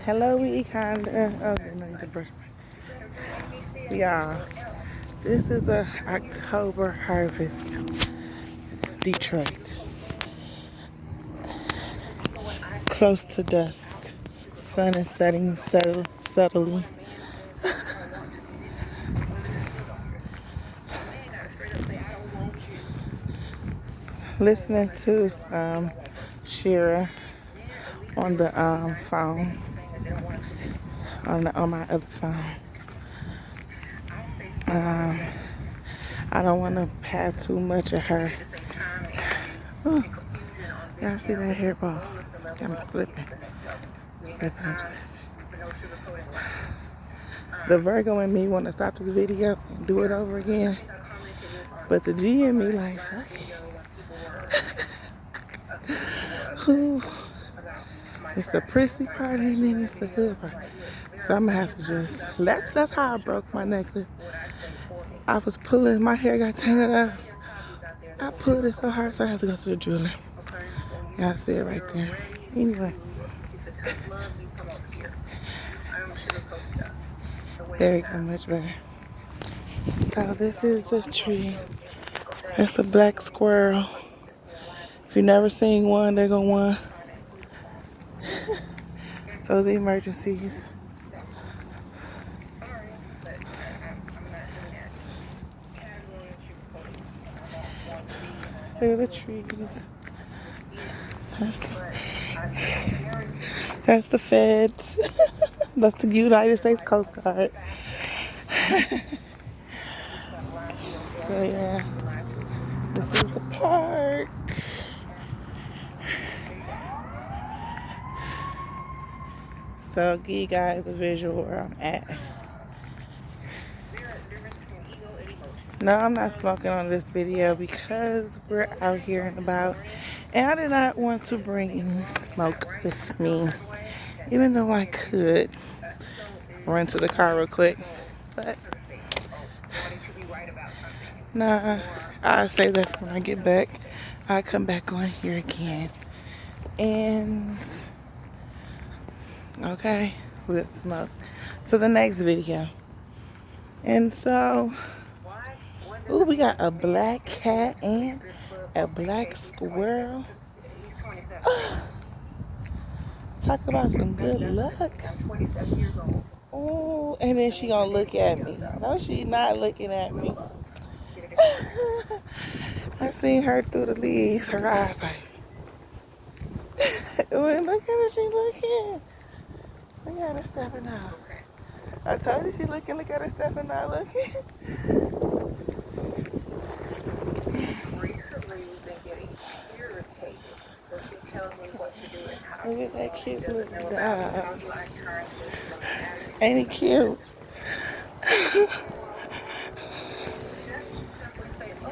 Hello, we kinda. Oh, no, need to brush. Yeah, this is a October harvest, Detroit. Close to dusk. Sun is setting subtly. Listening to Shira on the phone, on my other phone. I don't want to have too much of her. Ooh, y'all see that hairball? I'm slipping. I'm slipping. The Virgo in me want to stop this video and do it over again. But the G in me like, fuck it. Ooh. It's the prissy part and then it's the hood part. So I'm gonna have to just, that's how I broke my necklace. I was pulling, my hair got tangled up. I pulled it so hard so I had to go to the jeweler. Y'all see it right there. Anyway. There we go, much better. So this is the tree. That's a black squirrel. If you've never seen one, they're gonna want those emergencies. There are the trees. That's the feds. That's the United States Coast Guard. So yeah, this is the park. So I'll give you guys a visual where I'm at. No, I'm not smoking on this video because we're out here and about. And I did not want to bring any smoke with me. Even though I could run to the car real quick. But nah, I'll say that when I get back. I'll come back on here again. And okay, we'll smoke. So the next video. And so, ooh, we got a black cat and a black squirrel. Talk about some good luck. Oh, and then she gonna look at me. No, she not looking at me. I seen her through the leaves. Her eyes like, look at her, she looking. Look at her stepping out. I told you she looking, look at her stepping out, looking. Look at that cute little dog. Ain't he cute?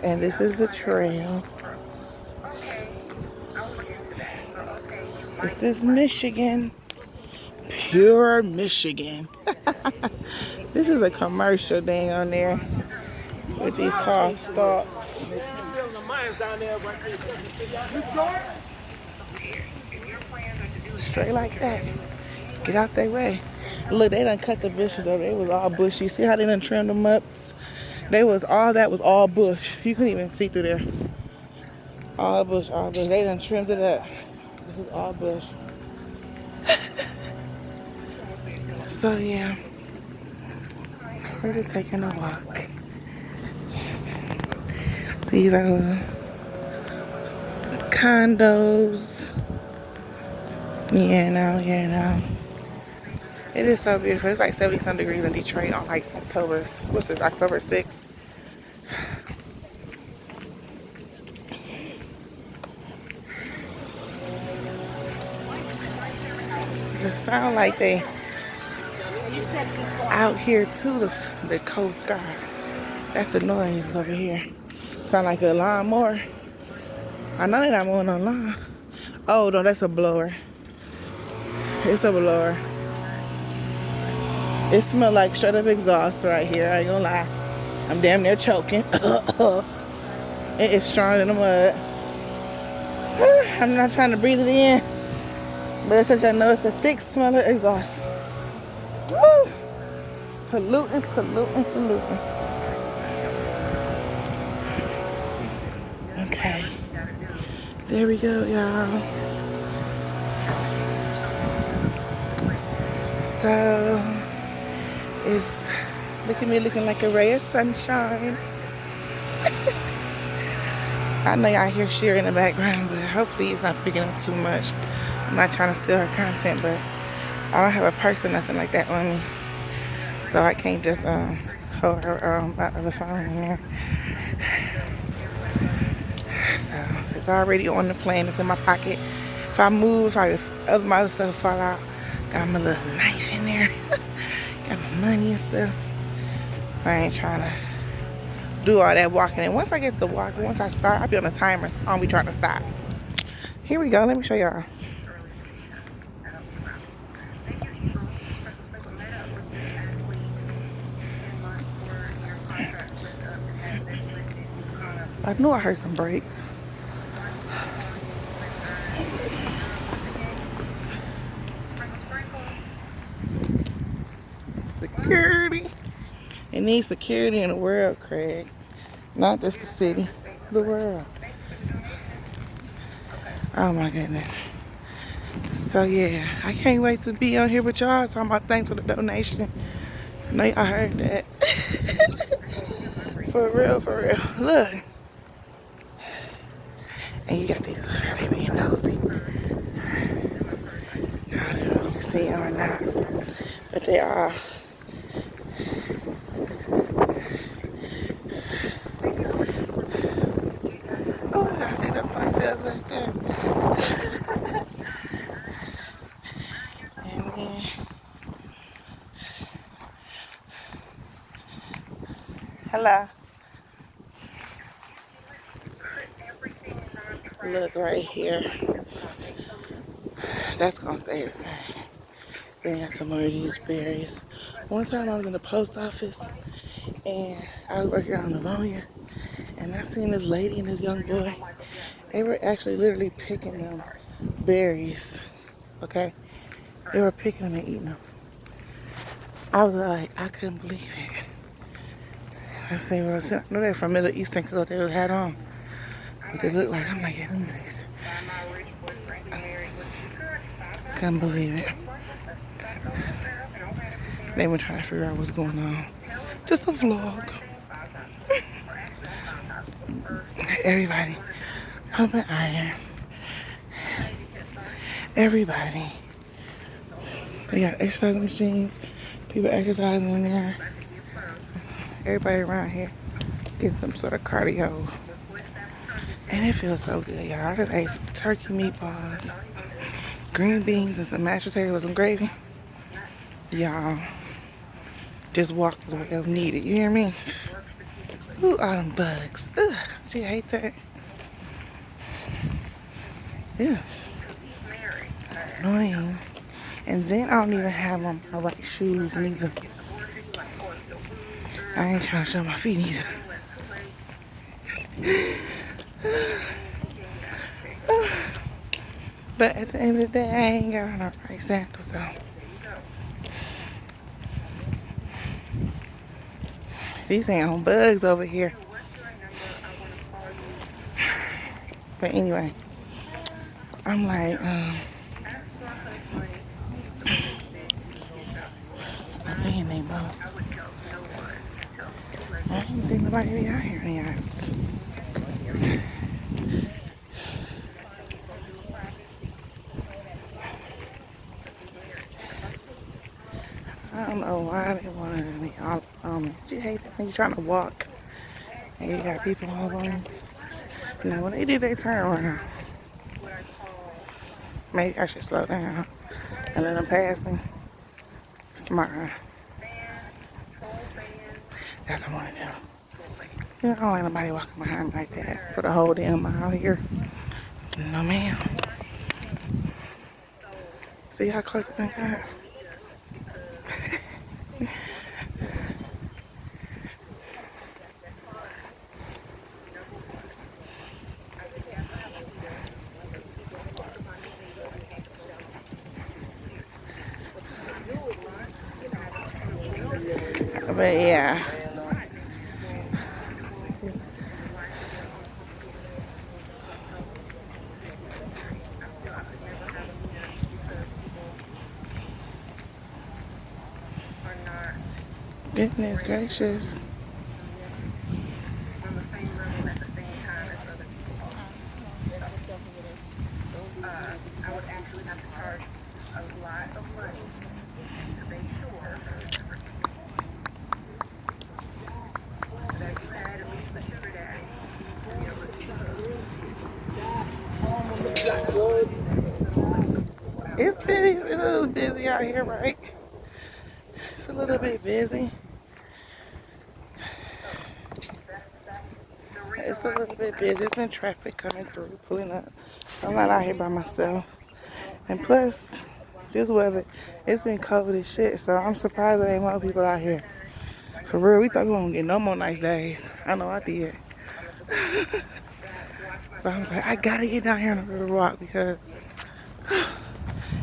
And this is the trail. This is Michigan. Pure Michigan. This is a commercial thing on there with these tall stalks. Straight like that. Get out their way. Look, they done cut the bushes up. They was all bushy. See how they done trimmed them up? That was all bush. You couldn't even see through there. All bush, all bush. They done trimmed it up. This is all bush. So yeah, we're just taking a walk. These are the condos. Yeah, no. It is so beautiful. It's like 70-some degrees in Detroit on like October 6th. It sound like they out here too, the Coast Guard. That's the noise over here. Sound like a lawnmower. I know they're not mowing no lawn. Oh no, that's a blower. It's a blower. It smells like straight up exhaust right here. I ain't gonna lie. I'm damn near choking. It is strong in the mud. I'm not trying to breathe it in. But since I know it's a thick smell of exhaust. Woo! Polluting, polluting, polluting. Okay. There we go, y'all. So, it's look at me looking like a ray of sunshine. I know y'all hear Sherry in the background, but hopefully it's not picking up too much. I'm not trying to steal her content, but I don't have a purse or nothing like that on me. So I can't just hold her my other phone in there. So it's already on the plane. It's in my pocket. If I move, if my other stuff fall out, got my little knife in there. Got my money and stuff. So I ain't trying to do all that walking. And once I get to the walk, once I start, I'll be on a timer, so I don't be trying to stop. Here we go. Let me show y'all. I knew I heard some brakes. Security. It needs security in the world, Craig. Not just the city, the world. Oh my goodness. So yeah, I can't wait to be on here with y'all talking about thanks for the donation. I know y'all heard that. For real, for real. Look. And you got these, they being nosy. I don't know if you can see them or not. But they are. Oh, I see the ponytails right there. And then, hello. Look right here. That's gonna stay the same. They got some more of these berries. One time I was in the post office and I was working on pneumonia and I seen this lady and this young boy. They were actually literally picking them berries. Okay? They were picking them and eating them. I was like, I couldn't believe it. I said, well, I know they're from Middle Eastern culture. They had on. What they look like. I'm like, yeah, them nice. Couldn't believe it. They were trying to figure out what's going on. Just a vlog. Everybody pumping iron. Everybody. They got exercise machines. People exercising in there. Everybody around here getting some sort of cardio. And it feels so good, y'all. I just ate some turkey meatballs, green beans, and some mashed potatoes with some gravy. Y'all, just walked the way I needed. You hear me? Ooh, all them bugs. Ugh, she hate that. Yeah. Annoying. And then I don't even have on my right shoes neither. I ain't trying to show my feet either. But at the end of the day, I ain't got on a right sandals, so. These ain't on bugs over here. But anyway, I'm like, I'm thinking they both. I didn't think nobody be out here yet. I don't know why they wanted to be all on me. You hate that when you're trying to walk and you got people all on you. Now when they do they turn around, maybe I should slow down and let them pass me. Smart. That's what I want to do. You know, I don't like nobody walking behind me like that for the whole damn mile here. No ma'am. See how close I got? But yeah. Goodness gracious. It's a little busy out here, right? It's a little bit busy. It's a little bit busy. It's in traffic coming through, pulling up. So I'm not out here by myself. And plus, this weather, it's been cold as shit. So I'm surprised there ain't more people out here. For real, we thought we wouldn't get no more nice days. I know I did. So I was like, I gotta get down here on the riverwalk because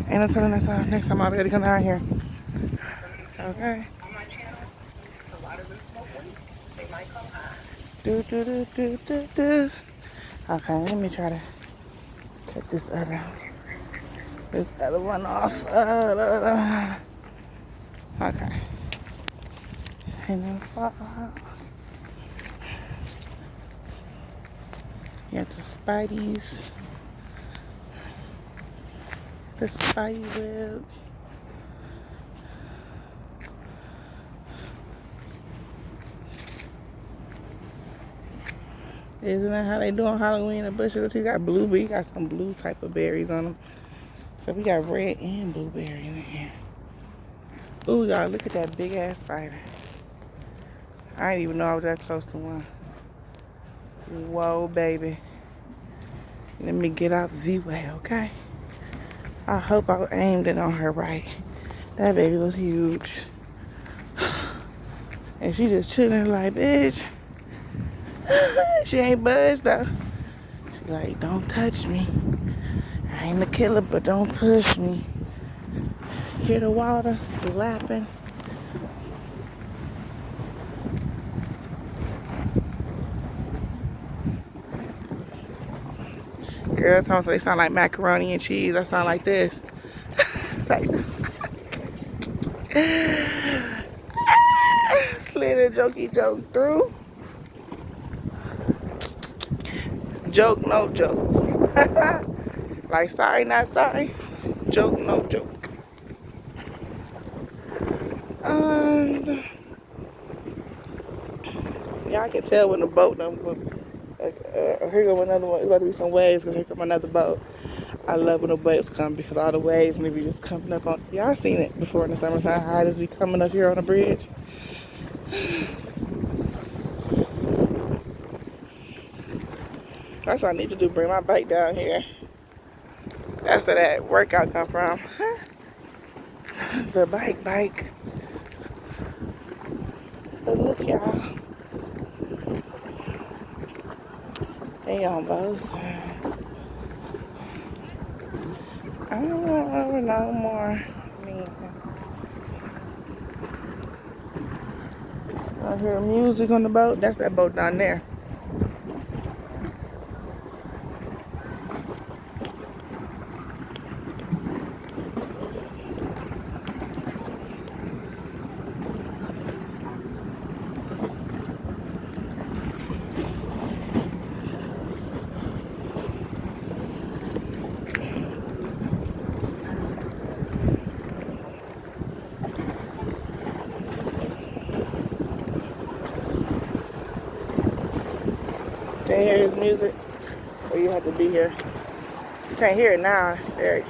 ain't until the next time I'll be able to come down here. Okay. Do do do do do do. Okay, let me try to cut this other one off. Okay. And then fall out. You got the Spideys. The Spidey webs. Isn't that how they doing Halloween in Bushel? You got blueberry, you got some blue type of berries on them. So we got red and blueberry in here. Ooh, y'all, look at that big ass spider. I didn't even know I was that close to one. Whoa, baby. Let me get out the way, okay? I hope I aimed it on her right. That baby was huge. And she just chilling like, bitch. She ain't budged though. She like, don't touch me. I ain't the killer, but don't push me. Hear the water slapping. Girls, so they sound like macaroni and cheese. I sound like this. It's like, slid a jokey joke through. Joke, no jokes. Like, sorry, not sorry. Joke, no joke. Y'all can tell when the boat done. Here go another one. It's about to be some waves because here come another boat. I love when the waves come because all the waves and they be just coming up on. Y'all seen it before in the summertime. How it just be coming up here on the bridge. That's what I need to do. Bring my bike down here. That's where that workout come from. The bike. But look, y'all. They on both. I don't know no more. I hear music on the boat. That's that boat down there. Can't hear his music, or you have to be here. You can't hear it now. There.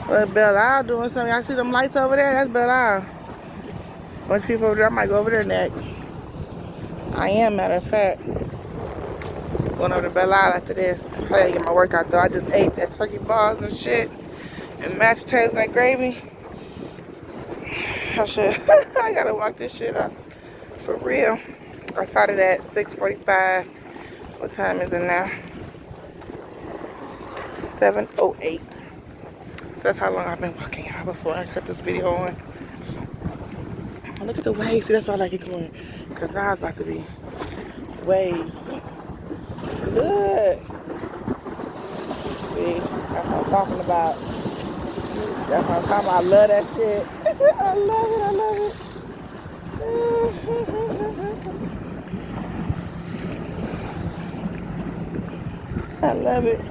Look, Belle Isle doing something. Y'all see them lights over there? That's Belle Isle. Bunch of people over there. I might go over there next. I am, matter of fact. Going over to Belle Isle after this. I gotta get my workout though. I just ate that turkey balls and shit. And mashed potatoes and that gravy. I should. I gotta walk this shit up. For real. I started at 6:45. What time is it now? 7:08. So that's how long I've been walking, y'all, before I cut this video on. Look at the waves. See, that's why I like it coming. Because now it's about to be waves. Look. See, that's what I'm talking about. That's what I'm talking about. I love that shit. I love it. I love it. I love it.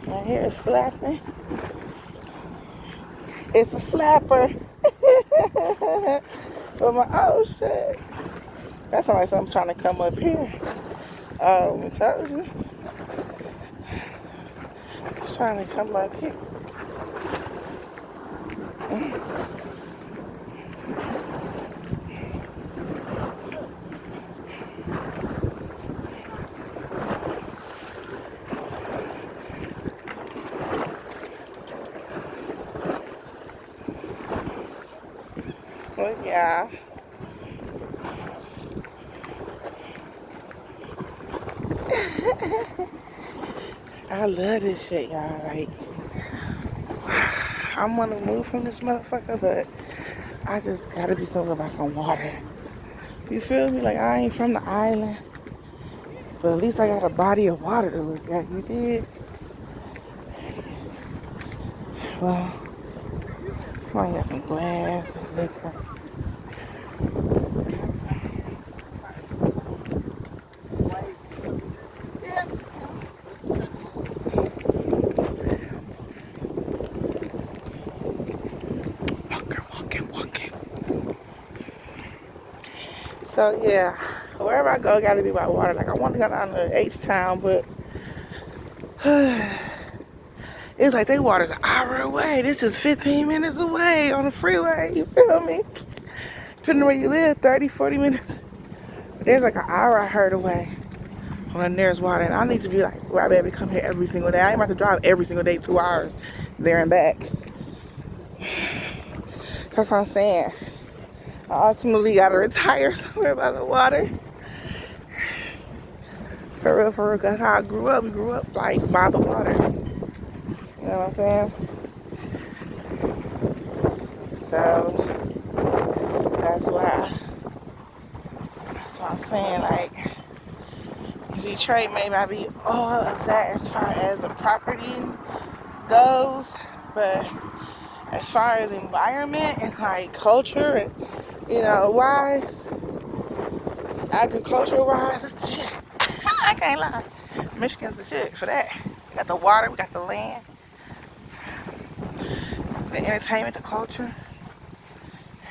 My hair is slapping. It's a slapper. But oh shit. That sounds like something trying to come up here. I told you. It's trying to come up here. Look, yeah. I love this shit, y'all. Like, I'm gonna move from this motherfucker, but I just gotta be something about some water. You feel me? Like, I ain't from the island, but at least I got a body of water to look at. You did? Well, I got some glass and liquor. Walking. So yeah, wherever I go, gotta be by water. Like I want to go down to H-Town, but it's like they water's an hour away. This is 15 minutes away on the freeway. You feel me? Depending on where you live, 30, 40 minutes. But there's like an hour I heard away on the nearest water, and I need to be like, well, I better come here every single day. I ain't about to drive every single day 2 hours there and back. That's what I'm saying. I ultimately gotta retire somewhere by the water. For real, that's how I grew up. We grew up like by the water. You know what I'm saying? So that's why. That's what I'm saying. Like Detroit may not be all of that as far as the property goes, but as far as environment and like culture and wise, agricultural wise, it's the shit. I can't lie. Michigan's the shit for that. We got the water, we got the land, the entertainment, the culture.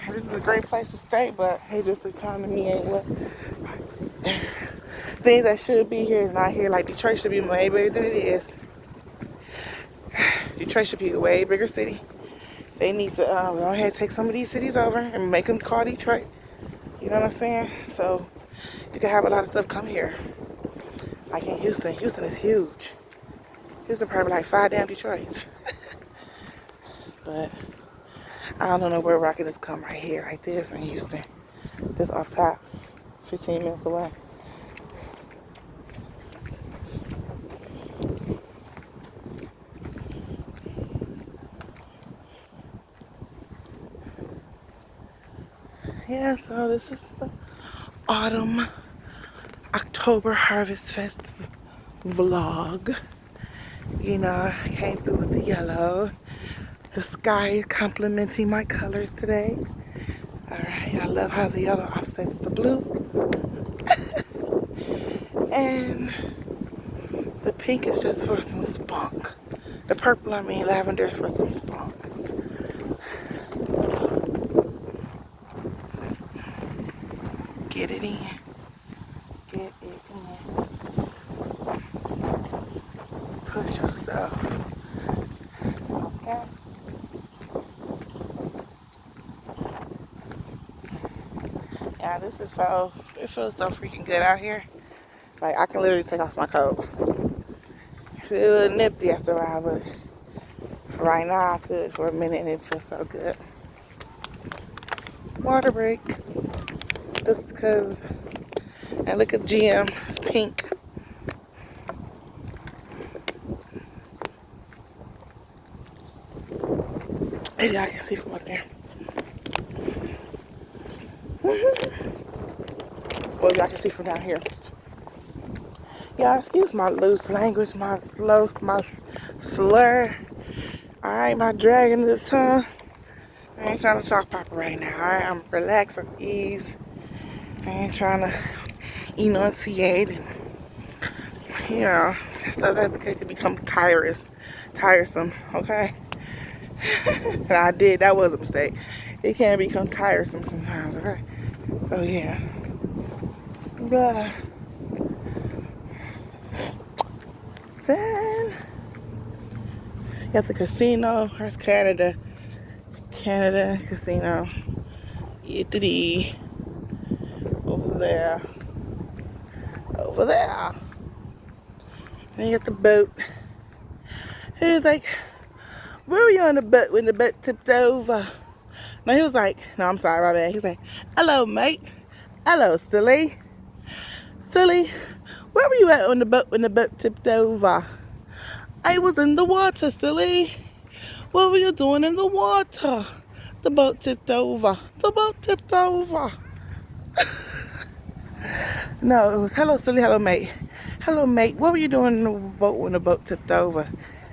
This is a great place to stay, but hey, just the economy ain't what. Things that should be here is not here. Like Detroit should be way bigger than it is. Detroit should be a way bigger city. They need to go ahead and take some of these cities over and make them call Detroit. You know what I'm saying? So you can have a lot of stuff come here. Like in Houston. Houston is huge. Houston probably like 5 damn Detroits. But I don't know where I can just come right here, like this in Houston. Just off top. 15 minutes away. Yeah, so this is the autumn October Harvest Festival vlog. I came through with the yellow. The sky is complimenting my colors today. Alright, I love how the yellow offsets the blue. And the pink is just for some spunk. The purple, lavender is for some spunk. Get it in. Get it in. Push yourself. Okay. Yeah, it feels so freaking good out here. Like, I can literally take off my coat. a little nifty after a while, but right now I could for a minute and it feels so good. Water break. Just because, and look at GM, it's pink. Maybe I can see from up there. Well, y'all can see from down here. Y'all, excuse my loose language, my slur. Alright, my dragging of the tongue. I ain't trying to talk proper right now, alright? I'm relaxed, I'm ease. I ain't trying to enunciate and, you know, just so that it could become tiresome, okay? And I did, that was a mistake. It can become tiresome sometimes, okay? So, yeah. But then, you got the casino. That's Canada. Canada casino. Italy. Over there. Over there. And you got the boat. He was like, where were you on the boat when the boat tipped over? No, he was like, no, I'm sorry, my bad. He was like, hello, mate. Hello, silly. Silly, where were you at on the boat when the boat tipped over? I was in the water, silly. What were you doing in the water? The boat tipped over. The boat tipped over. No, it was hello, silly, hello, mate. Hello, mate. What were you doing in the boat when the boat tipped over?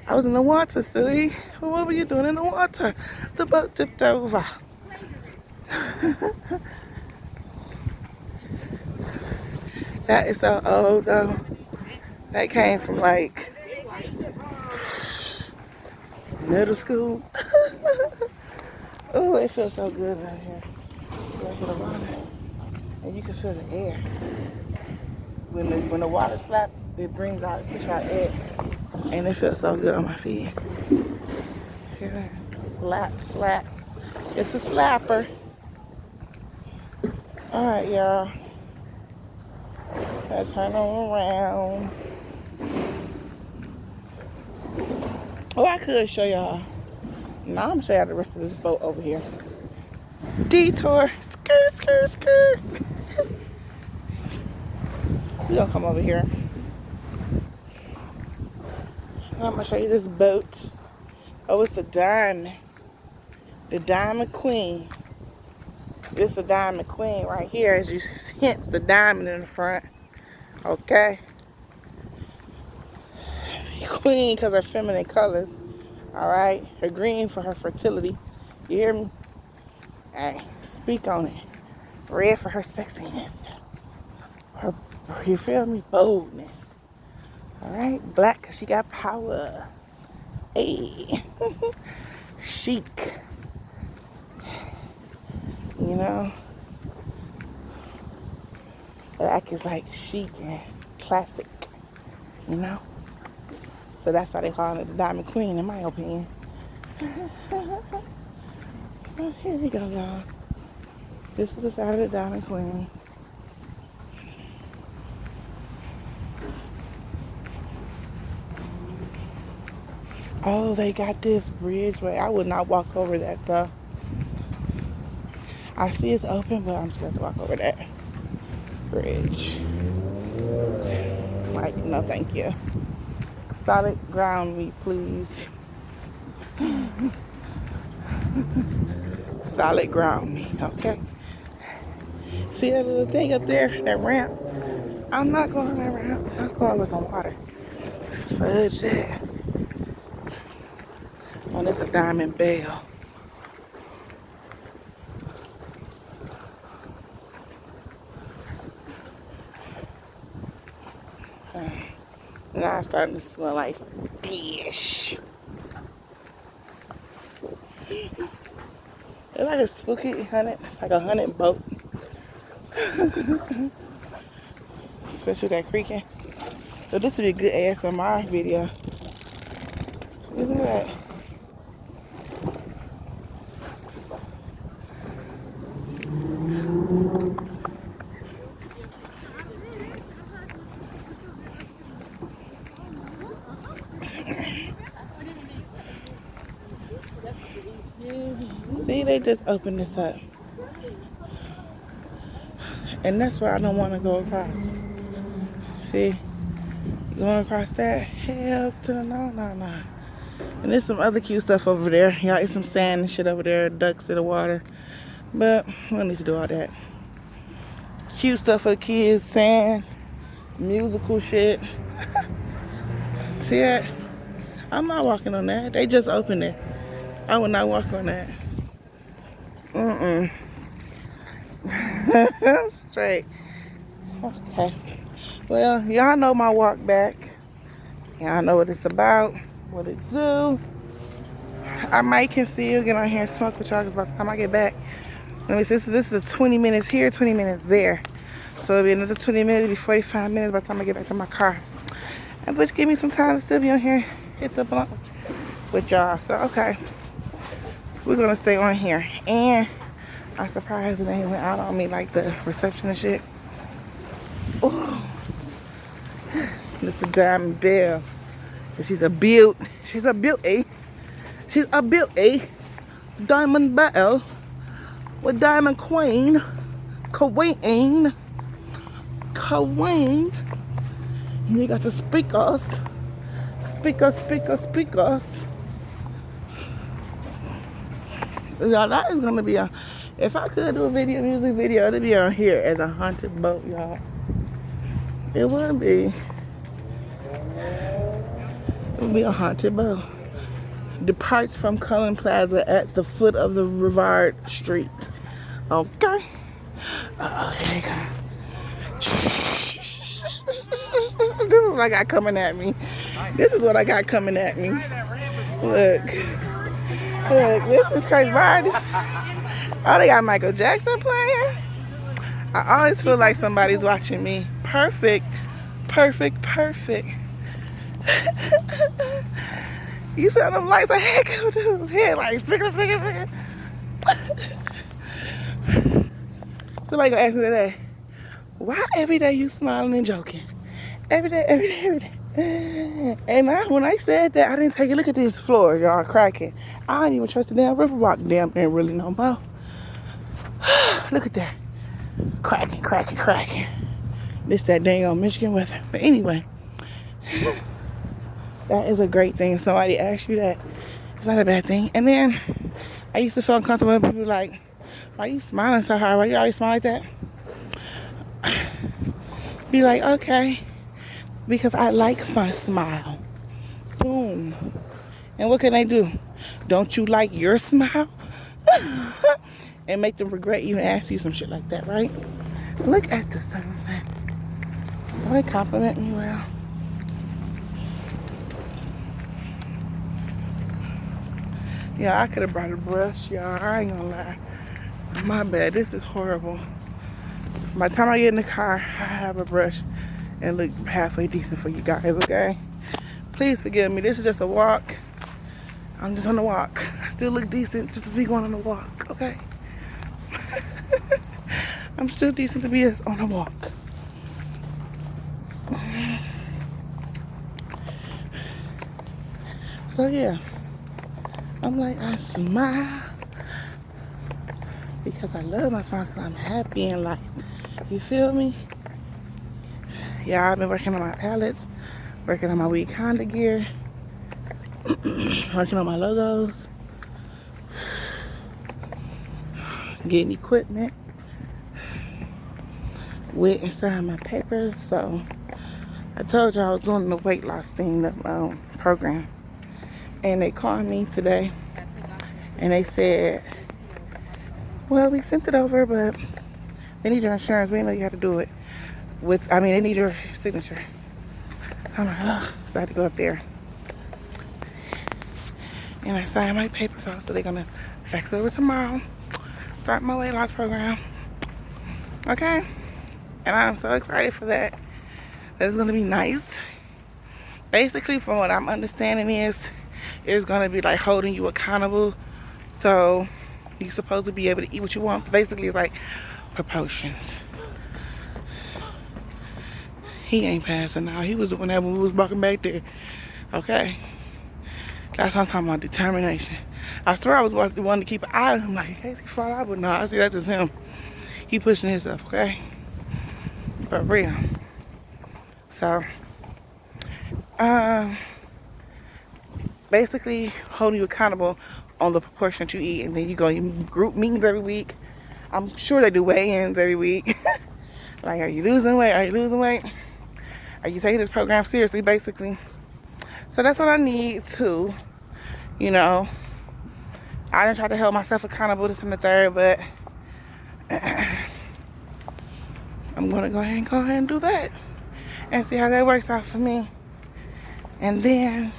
I was in the water, silly. What were you doing in the water? The boat tipped over. That is so old, though. That came from, like, middle school. Oh, it feels so good out here. You look at the water, and you can feel the air. When the water slaps, it brings out, push out air, and it feels so good on my feet. Hear that? Slap, slap. It's a slapper. All right, y'all. Gotta turn on around. Oh, I could show y'all. Now I'm gonna show y'all the rest of this boat over here. Detour. Skirt, skirt, skirt. We gonna come over here. I'm gonna show you this boat. Oh, it's the Diamond. The Diamond Queen. This is the Diamond Queen right here, as you hence the diamond in the front. Okay. Queen because her feminine colors. Alright. Her green for her fertility. You hear me? Hey, speak on it. Red for her sexiness. Her, you feel me? Boldness. Alright. Black because she got power. Hey. Chic. You know? Black is like chic and classic. You know? So that's why they call it the Diamond Queen, in my opinion. So here we go, y'all. This is the side of the Diamond Queen. Oh, they got this bridgeway. I would not walk over that, though. I see it's open, but I'm scared to walk over that bridge. Like, no thank you. Solid ground me, please. Solid ground me, okay? See that little thing up there, that ramp? I'm not going on that ramp. I'm just going over some water. Fudge that. Oh, that's a Diamond Bell. Now it's starting to smell like fish. It's like a spooky hunted, like a hunted boat. Especially that creaking. So this would be a good ASMR video. Look at that. See, they just opened this up. And that's where I don't want to go across. See? Going across that? Hell to the no. And there's some other cute stuff over there. Y'all, it's some sand and shit over there. Ducks in the water. But we don't need to do all that. Cute stuff for the kids. Sand. Musical shit. See that? I'm not walking on that. They just opened it. I will not walk on that. Straight. Okay. Well, y'all know my walk back. Y'all know what it's about. What it do. I might can still get on here and smoke with y'all because by the time I get back, let me see, this is 20 minutes here, 20 minutes there. So it'll be another 20 minutes, it'll be 45 minutes by the time I get back to my car. And which give me some time to still be on here, hit the blunt with y'all. So okay. We're gonna stay on here. And I'm surprised they went out on me like the reception and shit. Ooh. Mr. Diamond Bell. She's a beaut. She's a beauty. She's a beauty. Diamond Bell. With Diamond Queen. Queen. And you got the speakers. Speakers. Y'all, that is gonna be a. If I could do a music video, it'd be on here as a haunted boat, y'all. It would be. It would be a haunted boat. Departs from Cullen Plaza at the foot of the Rivard Street. Okay. Here they come. This is what I got coming at me. Look, this is crazy. Oh, they got Michael Jackson playing. I always feel like somebody's watching me. Perfect. You saw them lights, I had to do his headlights. Somebody gonna ask me today, why every day you smiling and joking? Every day. And when I said that, I didn't take a look at this floor, y'all, cracking. I don't even trust the damn riverwalk damn thing really no more. Look at that. Cracking. This that dang on Michigan weather. But anyway, that is a great thing. If somebody asks you that, it's not a bad thing. And then I used to feel uncomfortable when people were like, why are you smiling so hard? Why you always smile like that? Be like, okay, because I like my smile. Boom. And what can they do? Don't you like your smile? And make them regret even ask you some shit like that, right? Look at the sunset. Don't they compliment me well? Yeah, I could have brought a brush, y'all. I ain't gonna lie. My bad. This is horrible. By the time I get in the car, I have a brush and look halfway decent for you guys, okay? Please forgive me. This is just a walk. I'm just on the walk. I still look decent just as me going on the walk, okay? I'm still decent to be on a walk. So yeah, I'm like, I smile because I love my smile because I'm happy in life. You feel me? Yeah, I've been working on my palettes, working on my weed Honda gear, working on my logos, getting equipment, wet inside my papers. So I told you I was doing the weight loss thing, the program. And they called me today and they said, well, we sent it over, but they need your insurance. We didn't know you had to do it they need your signature. So I'm like, oh, so I had to go up there. And I signed my papers off, so they're gonna fax it over tomorrow. Start my weight loss program. Okay? And I'm so excited for that. That's gonna be nice. Basically, from what I'm understanding it's gonna be like holding you accountable. So you're supposed to be able to eat what you want. Basically, it's like proportions. He ain't passing now. He was doing that when we was walking back there. Okay? That's what I'm talking about, determination. I swear I was the one to keep an eye on him, like, in case he fall out, but no, I see that's just him. He pushing himself, okay? But real. So, basically holding you accountable on the proportion that you eat, and then you go in group meetings every week. I'm sure they do weigh-ins every week. Like, are you losing weight? Are you losing weight? Are you taking this program seriously, basically? So that's what I need to, you know. I didn't try to hold myself accountable this and the third, but I'm gonna go ahead and do that and see how that works out for me. And then,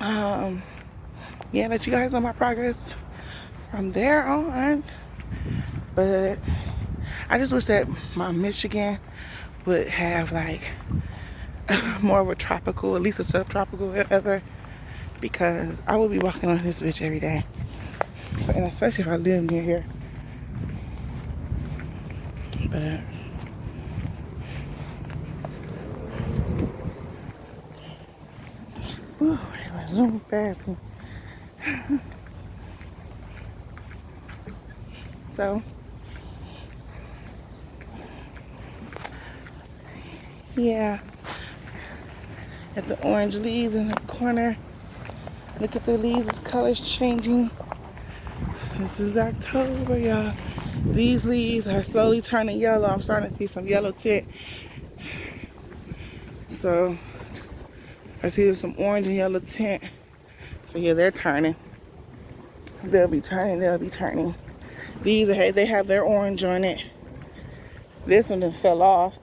yeah, let you guys know my progress from there on. But I just wish that my Michigan would have like more of a tropical, at least a subtropical weather, because I will be walking on this bitch every day. So, and especially if I live near here. But ooh, they zoom past me. So yeah, at the orange leaves in the corner. Look at the leaves, the colors changing. This is October, y'all. These leaves are slowly turning yellow. I'm starting to see some yellow tint. So I see there's some orange and yellow tint. So yeah, they're turning. They'll be turning. These, they have their orange on it. This one done fell off.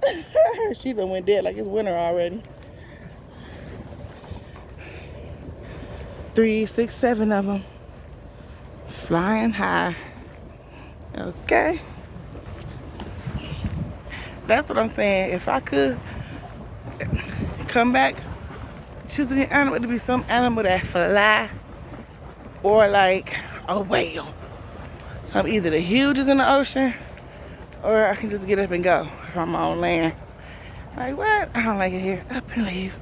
She done went dead like it's winter already. 3, 6, 7 of them. Flying high. Okay. That's what I'm saying. If I could come back, choosing an animal to be some animal that fly or like a whale. So I'm either the hugest in the ocean or I can just get up and go if I'm on land. Like, what? I don't like it here. Up and leave.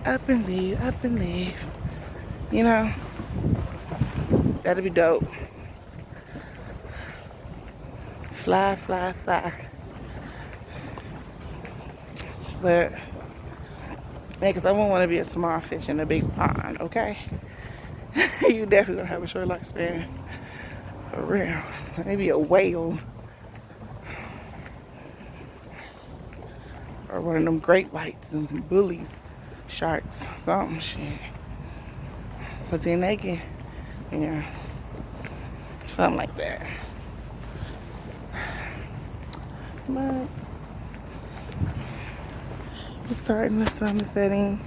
Up and leave. Up and leave. You know? That'd be dope. Fly, fly, fly. But, yeah, because I won't want to be a small fish in a big pond, okay? You definitely gonna have a short lifespan. For real. Maybe a whale. Or one of them great whites and bullies, sharks, something shit. But then they can, yeah, something like that. But it's starting, the sun is setting.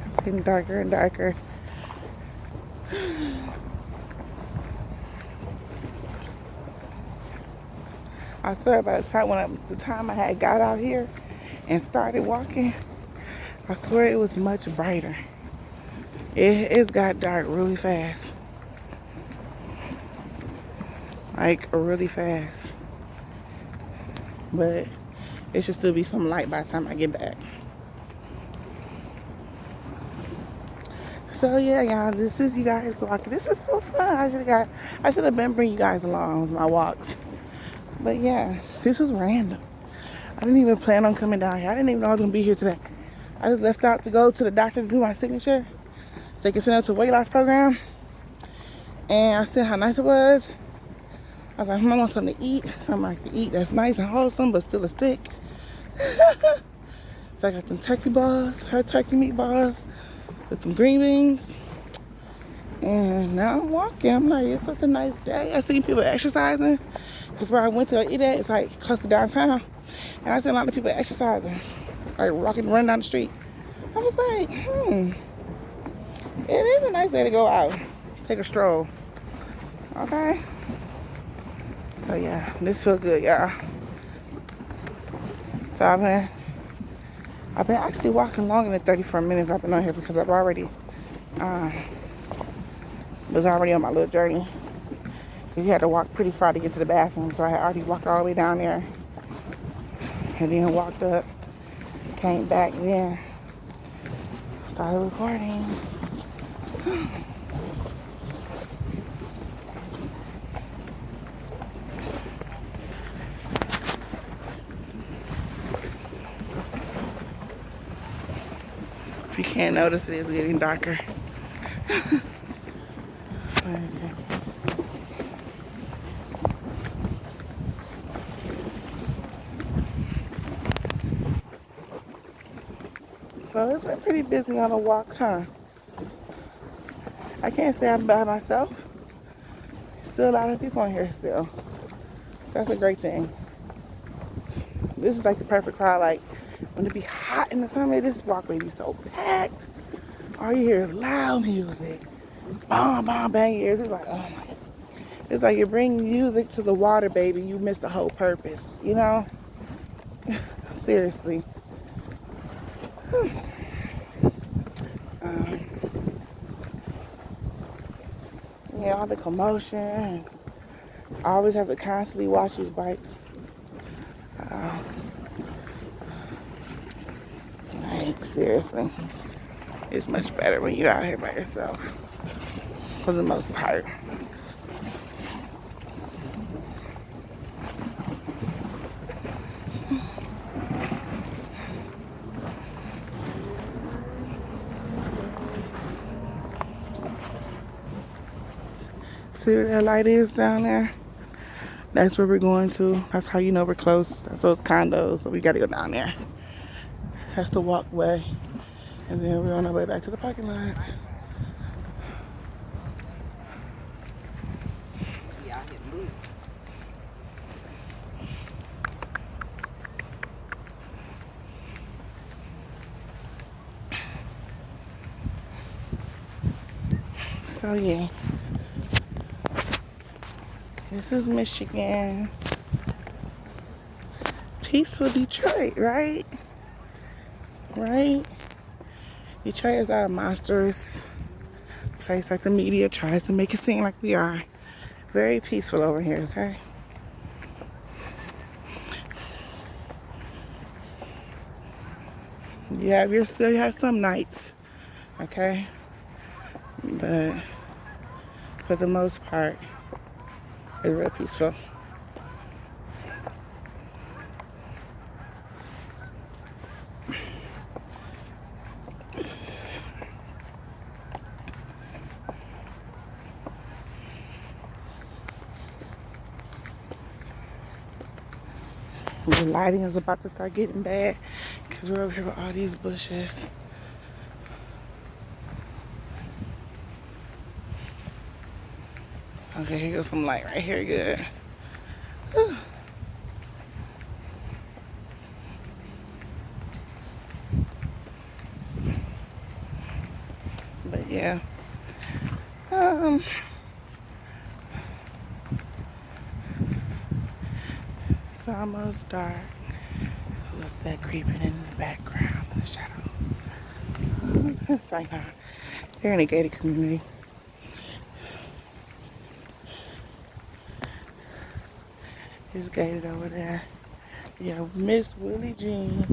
It's getting darker and darker. I swear by the time I had got out here and started walking, I swear it was much brighter. It's got dark really fast. Like really fast. But it should still be some light by the time I get back. So yeah, y'all, this is you guys walking. This is so fun. I should have been bringing you guys along with my walks. But yeah, this was random. I didn't even plan on coming down here. I didn't even know I was gonna be here today. I just left out to go to the doctor to do my signature so they can send us to a weight loss program. And I said how nice it was. I was like, I want something to eat. Something I can eat that's nice and wholesome, but still a stick. So I got them turkey balls, her turkey meatballs with some green beans. And now I'm walking. I'm like, it's such a nice day. I see people exercising. Because where I went to eat at, it's like close to downtown. And I see a lot of people exercising. Like walking, running down the street. I was like, it is a nice day to go out. Take a stroll. Okay? So yeah, this feels good, y'all. So I've been actually walking longer than 34 minutes. I've been on here because I've already was already on my little journey. You had to walk pretty far to get to the bathroom, so I had already walked all the way down there, and then walked up, came back, then started recording. If you can't notice, it is getting darker. Let me see. So it's been pretty busy on the walk, huh? I can't say I'm by myself. Still a lot of people in here still. So that's a great thing. This is like the perfect crowd. Like when it be hot in the summer, this walkway be so packed. All you hear is loud music. Bomb, bomb, bang ears. It's like, oh my God. It's like you bring music to the water, baby. You miss the whole purpose, you know? Seriously. Yeah, all the commotion. I always have to constantly watch these bikes. Like, seriously. It's much better when you're out here by yourself. For the most part. See where that light is down there? That's where we're going to. That's how you know we're close. That's those condos, so we gotta go down there. That's the walkway. And then we're on our way back to the parking lot. So yeah. This is Michigan. Peaceful Detroit, right? Right? Detroit is not a monstrous place like the media tries to make it seem like we are. Very peaceful over here, okay? You have some nights, okay? But for the most part, it's real peaceful. The lighting is about to start getting bad because we're over here with all these bushes. Okay, here goes some light right here, good. Whew. But yeah. It's almost dark. What's that creeping in the background in the shadows? It's like they're in a gated community. It's gated over there. Yeah, Miss Willie Jean.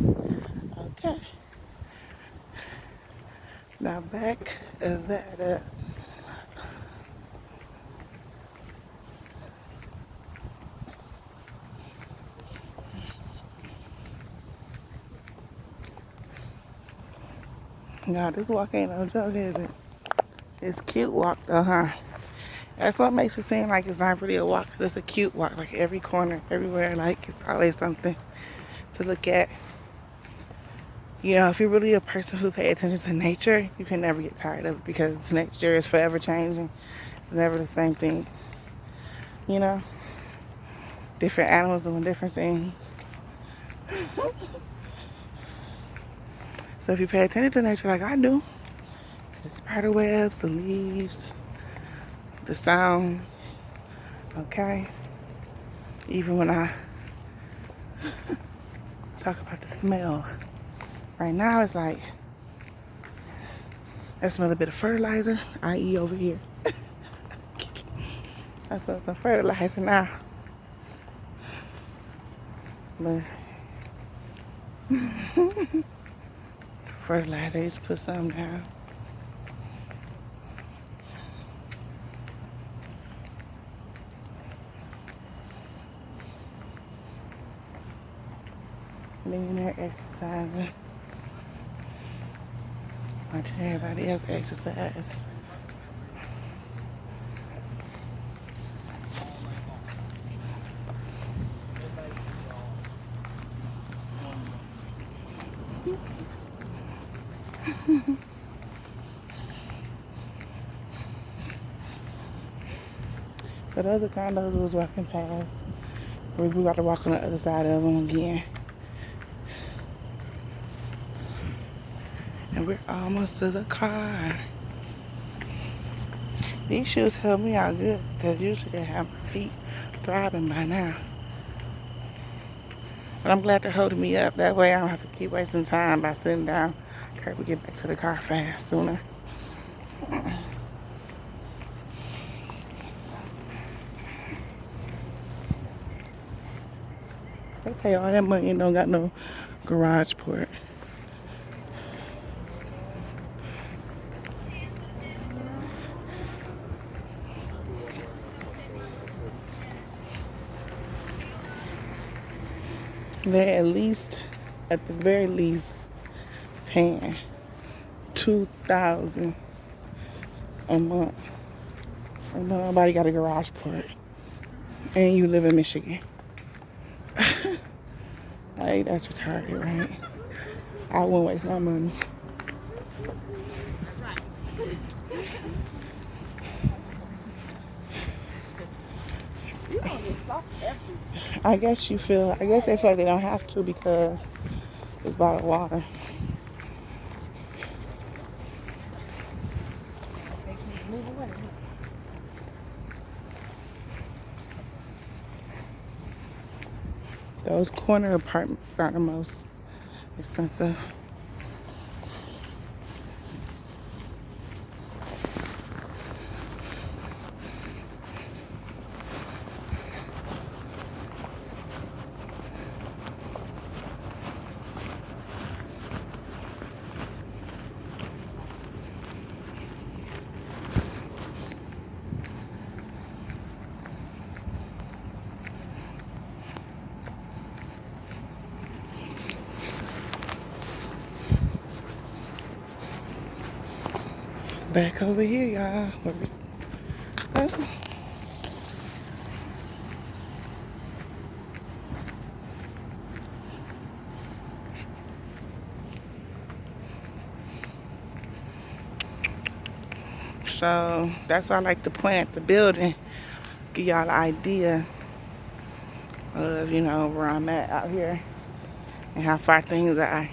Okay. Now back that up. No, this walk ain't no joke, is it? It's cute walk though, huh? That's what makes it seem like it's not really a walk. It's a cute walk. Like every corner, everywhere, like it's always something to look at. You know, if you're really a person who pays attention to nature, you can never get tired of it because nature is forever changing. It's never the same thing. You know? Different animals doing different things. So if you pay attention to nature like I do, the spider webs, the leaves, the sound, okay? Even when I talk about the smell, right now it's like, I smell a bit of fertilizer, i.e. over here. I smell some fertilizer now. But fertilizer. I used to put some down. Being there exercising. Watching everybody else exercise. So those are condos we was walking past. We about to walk on the other side of them again. And we're almost to the car. These shoes help me out good because usually I have my feet throbbing by now. But I'm glad they're holding me up. That way I don't have to keep wasting time by sitting down. Okay, we get back to the car fast sooner. They pay all that money and don't got no garage port. They're at the very least, paying $2,000 a month. And nobody got a garage port. And you live in Michigan. Hey, that's retarded, right? I wouldn't waste my money. I guess they feel like they don't have to because it's bottled water. Those corner apartments are the most expensive. Back over here, y'all. So that's why I like to plant the building. Give y'all an idea of, where I'm at out here and how far things are,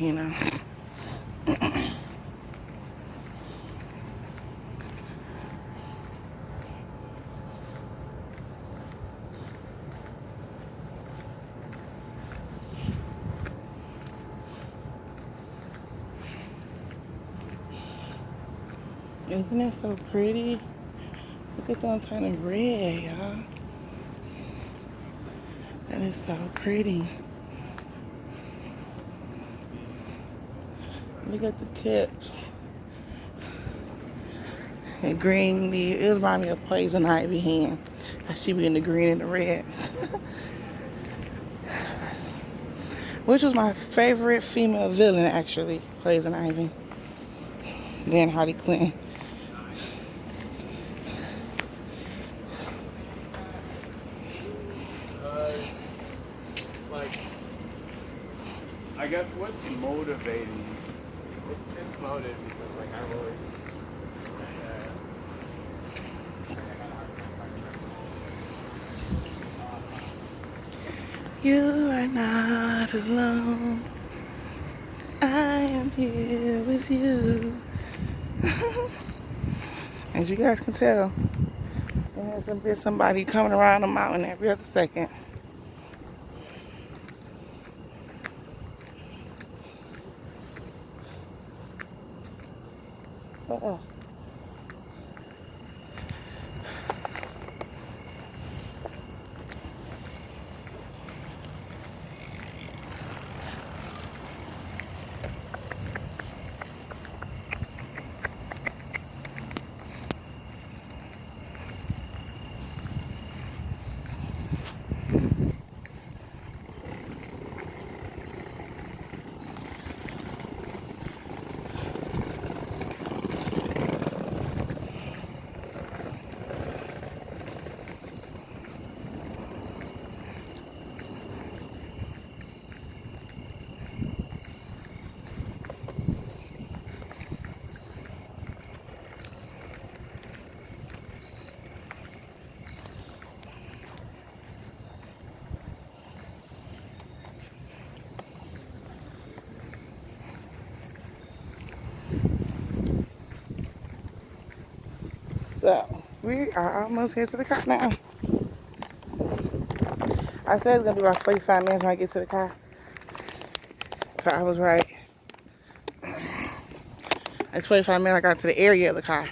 Isn't that so pretty? Look at them turning red, y'all. That is so pretty. Look at the tips. And green leaf. It reminds me of Poison Ivy hand. She be in the green and the red. Which was my favorite female villain, actually. Poison Ivy. Then Harley Quinn. I guess what's motivating? It's motive because I've always. You are not alone. I am here with you. As you guys can tell, there's somebody coming around the mountain every other second. So, we are almost here to the car now. I said it's going to be about 45 minutes when I get to the car. So, I was right. It's 45 minutes I got to the area of the car.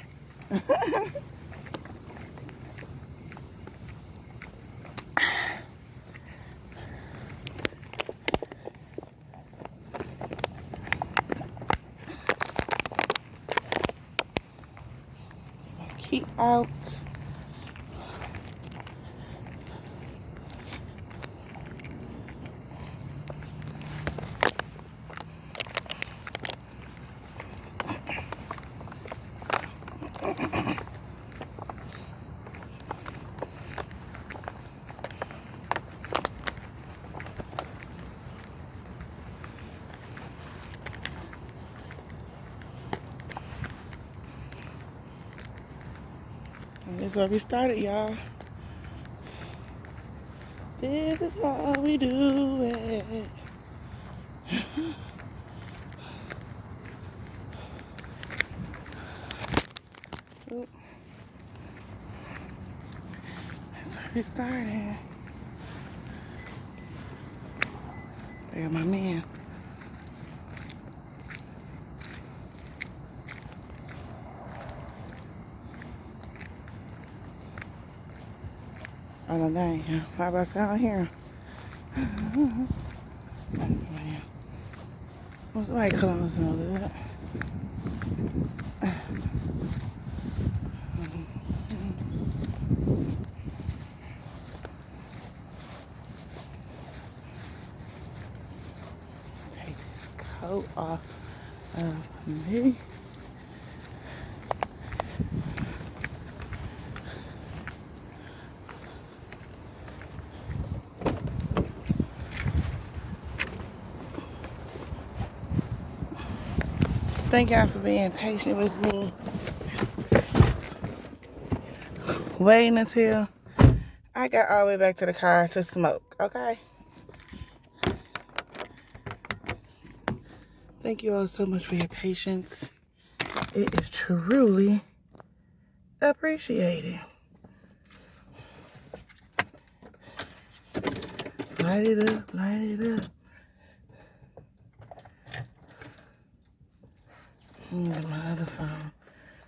Key out. And this is where we started, y'all. This is how we do it. Oop. That's where we started. There's my man. Oh, no, dang. How about down here? That's somebody else. What's the white cologne smell good? Take this coat off of me. Thank y'all for being patient with me. Waiting until I got all the way back to the car to smoke, okay? Thank you all so much for your patience. It is truly appreciated. Light it up, light it up. Get my other phone.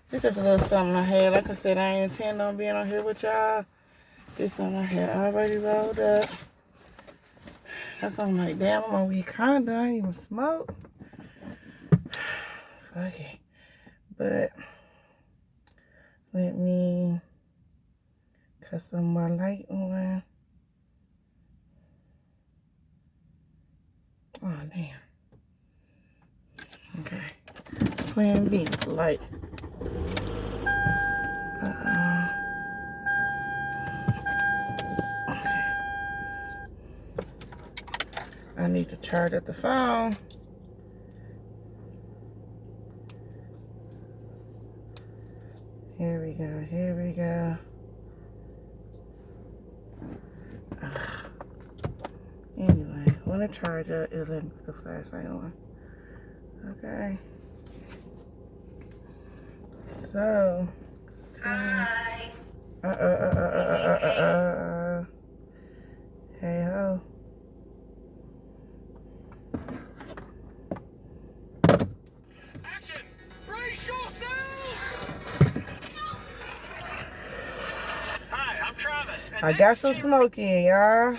This is just a little something I had. Like I said, I ain't intending on being on here with y'all. This something I had already rolled up. That's something like, damn, I'm on weed condo. I ain't even smoke. Fuck it. But let me cut some more light on. Oh, damn. Okay. Plan B, light. Okay. I need to charge up the phone. Here we go, here we go. Anyway, when I charge up, it'll let me put the flashlight on. Okay. So, hi. Hey ho. Action! Brace yourself! Hi, I'm Travis. I got some smoke in, y'all.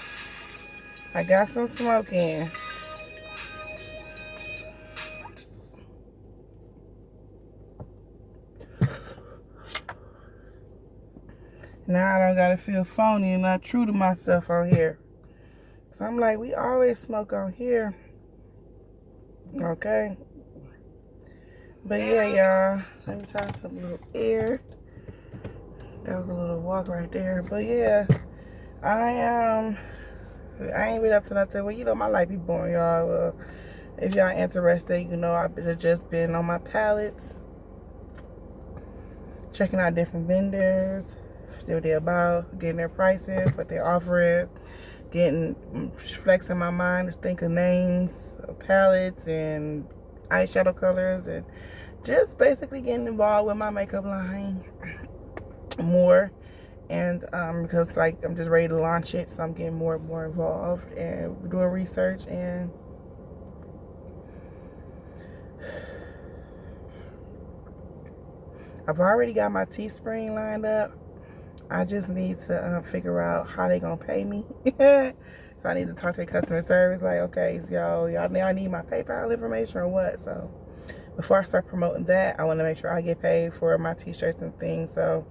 I got some smoke in. Now I don't gotta feel phony and not true to myself on here. So I'm like, we always smoke on here. Okay. But yeah, y'all. Let me try some little air. That was a little walk right there. But yeah, I ain't been up to nothing. Well, you know my life be boring, y'all. Well, if y'all interested, you know I've just been on my pallets, checking out different vendors, see what they're about, getting their prices, what they offer it, flexing my mind to think of names of palettes and eyeshadow colors, and just basically getting involved with my makeup line. more. And because like I'm just ready to launch it, so I'm getting more and more involved and doing research. And I've already got my Teespring lined up. I just need to figure out how they gonna pay me. So I need to talk to the customer service, like, okay, so y'all need my PayPal information or what? So before I start promoting that, I want to make sure I get paid for my t-shirts and things. So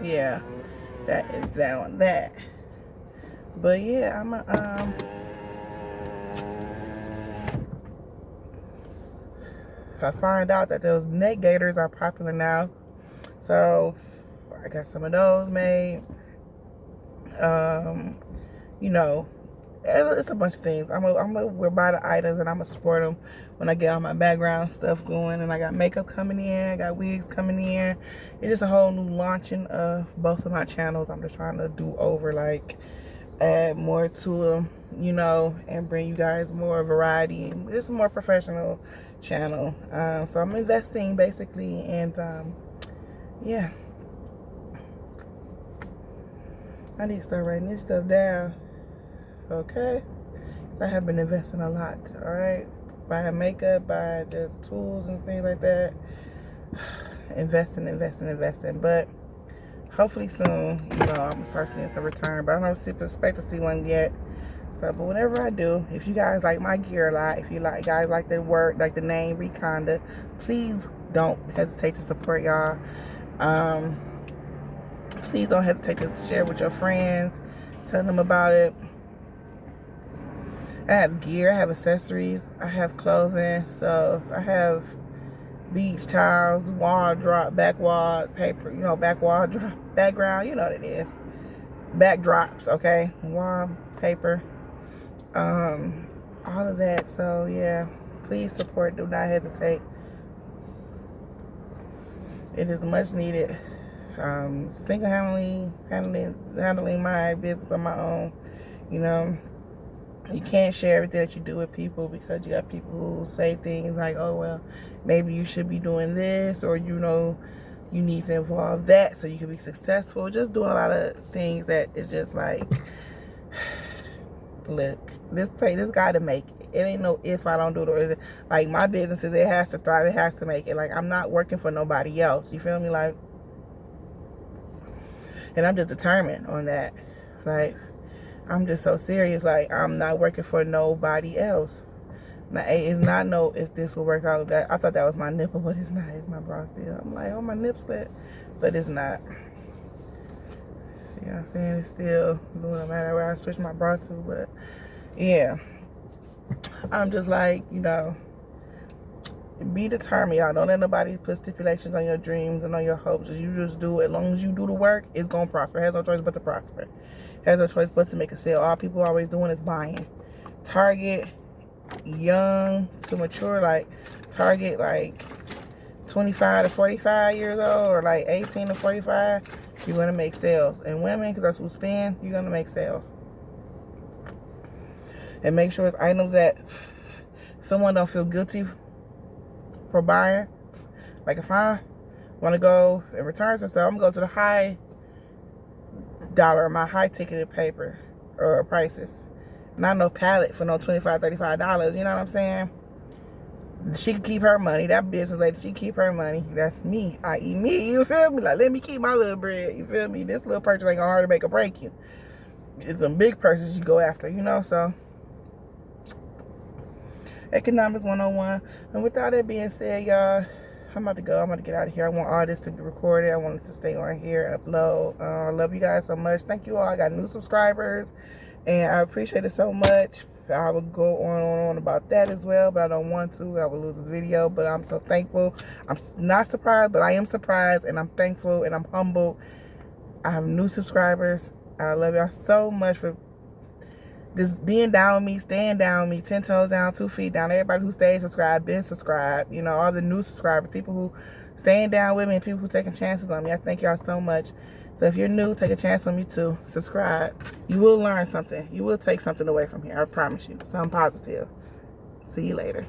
yeah, that is that on that. But yeah, I'm a I find out that those neck gaiters are popular now, so I got some of those made. You know, it's a bunch of things. I'm gonna buy the items and I'm gonna support them when I get all my background stuff going. And I got makeup coming in, I got wigs coming in. It's just a whole new launching of both of my channels. I'm just trying to do over, like, add more to them, you know, and bring you guys more variety. Just a more professional channel. So I'm investing basically, and yeah, I need to start writing this stuff down. Okay, I have been investing a lot. All right, buying makeup, buying just tools and things like that. Investing. But hopefully soon, you know, I'm gonna start seeing some return. But I don't expect to see one yet. So, but whenever I do, if you guys like my gear a lot, if you guys like the work, like the name Reconda, please don't hesitate to support y'all. Please don't hesitate to share with your friends, tell them about it. I have gear, I have accessories, I have clothing. So I have beach towels, wall drop, back wall paper, you know, back wall drop, background, you know what it is. Backdrops, okay, wall paper, all of that. So yeah, please support. Do not hesitate. It is much needed. Single-handedly handling my business on my own. You know, you can't share everything that you do with people, because you got people who say things like, oh, well, maybe you should be doing this, or, you know, you need to involve that so you can be successful. Just doing a lot of things that is just like, look, this got to make it. It ain't no if I don't do it, or like my businesses, it has to thrive, it has to make it. Like, I'm not working for nobody else. You feel me? Like, and I'm just determined on that. Like, I'm just so serious. Like, I'm not working for nobody else. Now, it's not no if this will work out. That I thought that was my nipple, but it's not. It's my bra still. I'm like, oh, my nip slit, but it's not. You know what I'm saying? It's still no matter where I switch my bra to. But yeah, I'm just like, you know, be determined, y'all. Don't let nobody put stipulations on your dreams and on your hopes. You just do it. As long as you do the work, it's gonna prosper. It has no choice but to prosper. It has no choice but to make a sale. All people are always doing is buying. Target young to mature, like target like 25 to 45 years old, or like 18 to 45. You're gonna make sales. And women, because that's who spend, you're gonna make sales. And make sure it's items that someone don't feel guilty for buying. Like, if I want to go and return some stuff, I'm gonna go to the high dollar, my high ticketed paper or prices. Not no pallet for no $25, $35. You know what I'm saying? She can keep her money. That business lady, she keep her money. That's me, i.e. me. You feel me? Like, let me keep my little bread. You feel me? This little purchase ain't gonna hard to make or break you. It's some big purchases you go after, you know. So, economics 101. And with all that being said, y'all, I'm about to go. I'm about to get out of here. I want all this to be recorded. I want it to stay on here and upload. I love you guys so much. Thank you all. I got new subscribers, and I appreciate it so much. I would go on about that as well, but I don't want to. I would lose this video, but I'm so thankful. I'm not surprised, but I am surprised, and I'm thankful, and I'm humbled. I have new subscribers. I love y'all so much for just being down with me, staying down with me, 10 toes down, 2 feet down. Everybody who stayed subscribed, been subscribed, you know, all the new subscribers, people who staying down with me, and people who taking chances on me. I thank y'all so much. So if you're new, take a chance on me too. Subscribe. You will learn something. You will take something away from here. I promise you. Something positive. See you later.